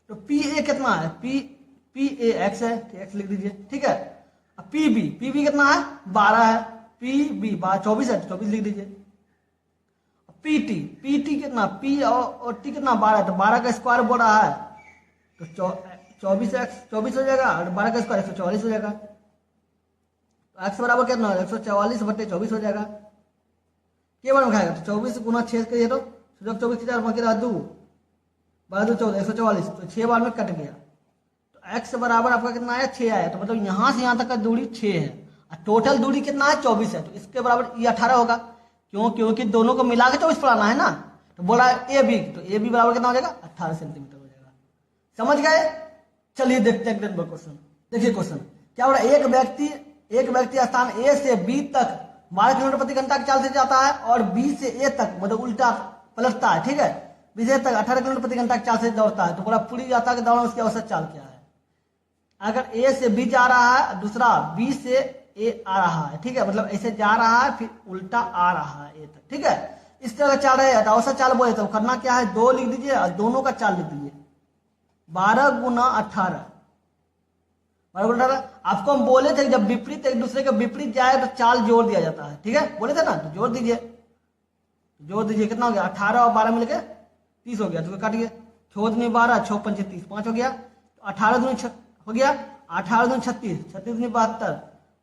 S1: तो पी ए कितना है, पी ए एक्स है, एक्स लिख दीजिए। ठीक है, पी बी कितना है 12 है, पी बी 24 है, 24 लिख दीजिए। पी टी कितना, पी और टी कितना 12 है, तो 12 का स्क्वायर बोल रहा है, तो 24 हो जाएगा और 12 का स्क्वायर 144 हो जाएगा। तो एक्स बराबर कितना 144/24 हो जाएगा। के बार में खाएगा, तो 24 गुना 6 करिए तो 24 की 4 बाकी रहा 2 12 2 14 144, तो 6 बार में कट गया। तो एक्स बराबर आपका कितना आया 6 आया, तो मतलब यहाँ से यहाँ तक का दूरी 6 है और टोटल दूरी कितना है 24 है, तो इसके बराबर ये 18 होगा। क्यों, क्योंकि दोनों को मिला के 24 पढ़ाना है ना, तो बोला ए बी, तो ए बी बराबर कितना हो जाएगा 18 सेंटीमीटर हो जाएगा। समझ गए। चलिए देखते हैं अगला क्वेश्चन। देखिए क्वेश्चन क्या बोला, एक व्यक्ति स्थान ए से बी तक 12 किलोमीटर प्रति घंटा की चाल से जाता है और बी से ए तक मतलब उल्टा पलटता है। ठीक है, बी से तक 18 किलोमीटर प्रति घंटा की चाल से दौड़ता है, तो बोला पूरी यात्रा के दौरान उसकी औसत चाल क्या है। अगर ए से बी जा रहा है, दूसरा बी से ए आ रहा है, ठीक है, मतलब ऐसे जा रहा है फिर उल्टा आ रहा है ए तक। ठीक है, इस तरह चाल रहे तो औसत चाल बोले तो करना क्या है, 2 लिख दीजिए और दोनों का चाल लिख दीजिए, 12 गुना 18। आपको हम बोले थे जब विपरीत एक दूसरे के विपरीत जाए तो चाल जोड़ दिया जाता है। ठीक है, बोले थे ना, तो जोड़ दीजिए, कितना हो गया 18 और 12 मिलके 30 हो गया, तो काटिए, 6 दूनी 12 6 पंचे 30 5 हो गया, तो 18 दूनी हो गया, 18 दूनी 36 36 दूनी 72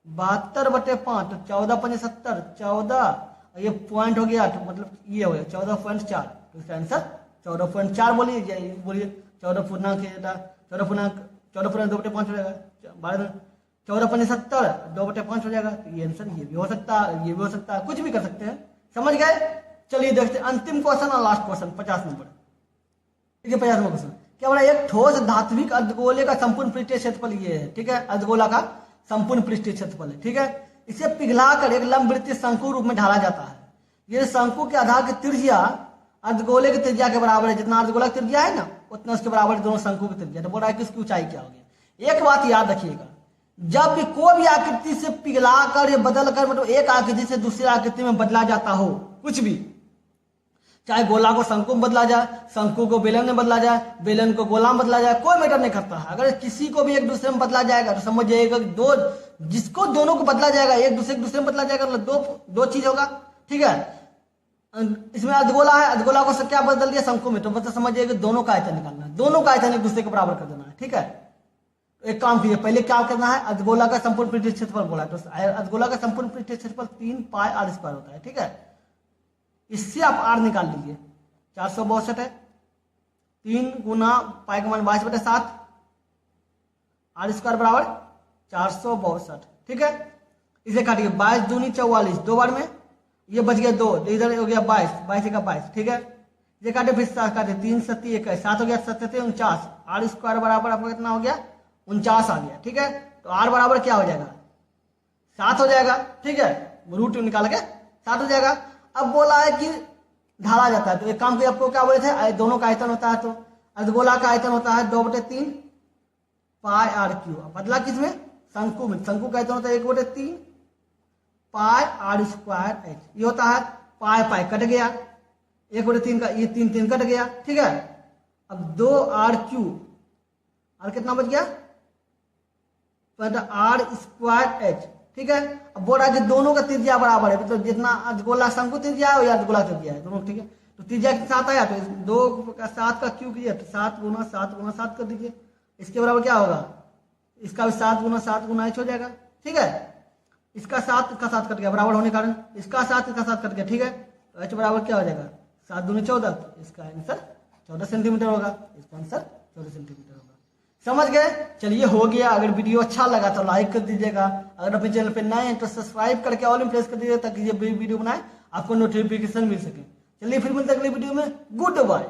S1: 72/5, तो 14 पंचे 70 14, ये पॉइंट हो गया, तो मतलब ये हो गया 14.4, तो इसका आंसर 14.4 बोलिए 14.2/5 हो जाएगा, 14 2/5 हो जाएगा। तो ये आंसर ये भी हो सकता है, ये भी हो सकता है, कुछ भी कर सकते हैं। समझ गए। चलिए देखते हैं अंतिम क्वेश्चन और लास्ट क्वेश्चन 50 नंबर। ठीक है, 50वां क्वेश्चन क्या बोला, एक ठोस धात्विक अर्धगोले का संपूर्ण पृष्ठीय क्षेत्रफल ये है। ठीक है, अर्धगोला का संपूर्ण पृष्ठीय क्षेत्रफल है। ठीक है, इसे पिघलाकर एक लंबवृत्तीय शंकु रूप में ढाला जाता है। ये शंकु के आधार की त्रिज्या अर्धगोले की त्रिज्या के बराबर है। जितना अर्धगोला की त्रिज्या है ना उतना उसके बराबर दोनों शंकु की त्रिज्या। तो बोल रहा है कि उसकी ऊंचाई क्या होगी। एक बात याद रखिएगा, जब भी कोई भी आकृति से पिघलाकर या बदलकर मतलब एक आकृति से दूसरी आकृति में बदला जाता हो, कुछ भी, चाहे गोला को शंकु में बदला जाए, शंकु को बेलन में बदला जाए, बेलन को गोला में बदला जाए, कोई मैटर नहीं करता है। अगर किसी को भी एक दूसरे में बदला जाएगा तो समझ जाइएगा जिसको दोनों को बदला जाएगा एक दूसरे में बदला जाएगा, मतलब दो चीज होगा। ठीक है, इसमें अर्धगोला है, अर्धगोला को क्या बदल दिया शंकु में, तो मतलब समझ जाइएगा दोनों का आयतन निकालना है, दोनों का आयतन एक दूसरे के बराबर कर देना है। ठीक है, एक काम कीजिए, पहले क्या करना है, अर्धगोला का संपूर्ण पृष्ठीय क्षेत्रफल बोला है, तो अर्धगोला का संपूर्ण पृष्ठीय क्षेत्रफल 3 पाई r स्क्वायर होता है। ठीक है, इससे आप r निकाल लीजिए, 462 है, 3 गुना पाई का मान 22/7, r स्क्वायर बराबर 462। ठीक है, इसे काटिए, 22 दूनी 44, 2 बार में ये बच गया 2, इधर हो गया 22 का 22। ठीक है, ये काटे फिर 7 काटे, 3 7 21, 7 हो गया 7 49, r स्क्वायर बराबर आपका कितना हो गया 49 आ गया। ठीक है, तो r बराबर क्या हो जाएगा 7 हो जाएगा। ठीक है, रूट निकाल के 7 हो जाएगा। अब बोला है कि ढाला जाता है, तो एक काम किया, आपको क्या बोले थे, दोनों का आयतन होता है, तो अर्धगोला का आयतन होता है 2/3 पाई r3। बदला किसमें, शंकु में, शंकु का आयतन होता है 1/3 पाई r स्क्वायर h। ये होता है पाई पाई कट गया, 1/3 का ये 3 कट गया। ठीक है, अब 2r3, और कितना बच गया r स्क्वायर h। ठीक है, अब बोल रहा है कि दोनों का त्रिज्या बराबर है, मतलब जितना अर्धगोला शंकु त्रिज्या है या अर्धगोला त्रिज्या है दोनों। ठीक है, तो त्रिज्या के साथ आया तो 2 का 7 का क्यूब कीजिए, तो 7 गुना 7 गुना 7 कर दीजिए, इसके बराबर क्या होगा, इसका भी 7 गुना 7 गुना h हो जाएगा। ठीक है, इसका 7 इसका 7 कट गया बराबर होने के कारण, इसका 7 इसका 7 कट गया। ठीक है, तो h बराबर क्या हो जाएगा 7 दूनी 14, तो इसका आंसर 14 सेंटीमीटर होगा, इसका आंसर 14 सेंटीमीटर होगा। समझ गए, चलिए हो गया। अगर वीडियो अच्छा लगा तो लाइक कर दीजिएगा, अगर अपने चैनल पे नए हैं तो सब्सक्राइब करके ऑल प्रेस कर दीजिएगा ताकि ये वीडियो बनाए आपको नोटिफिकेशन मिल सके। चलिए फिर मिलते हैं अगले वीडियो में, गुड बाय।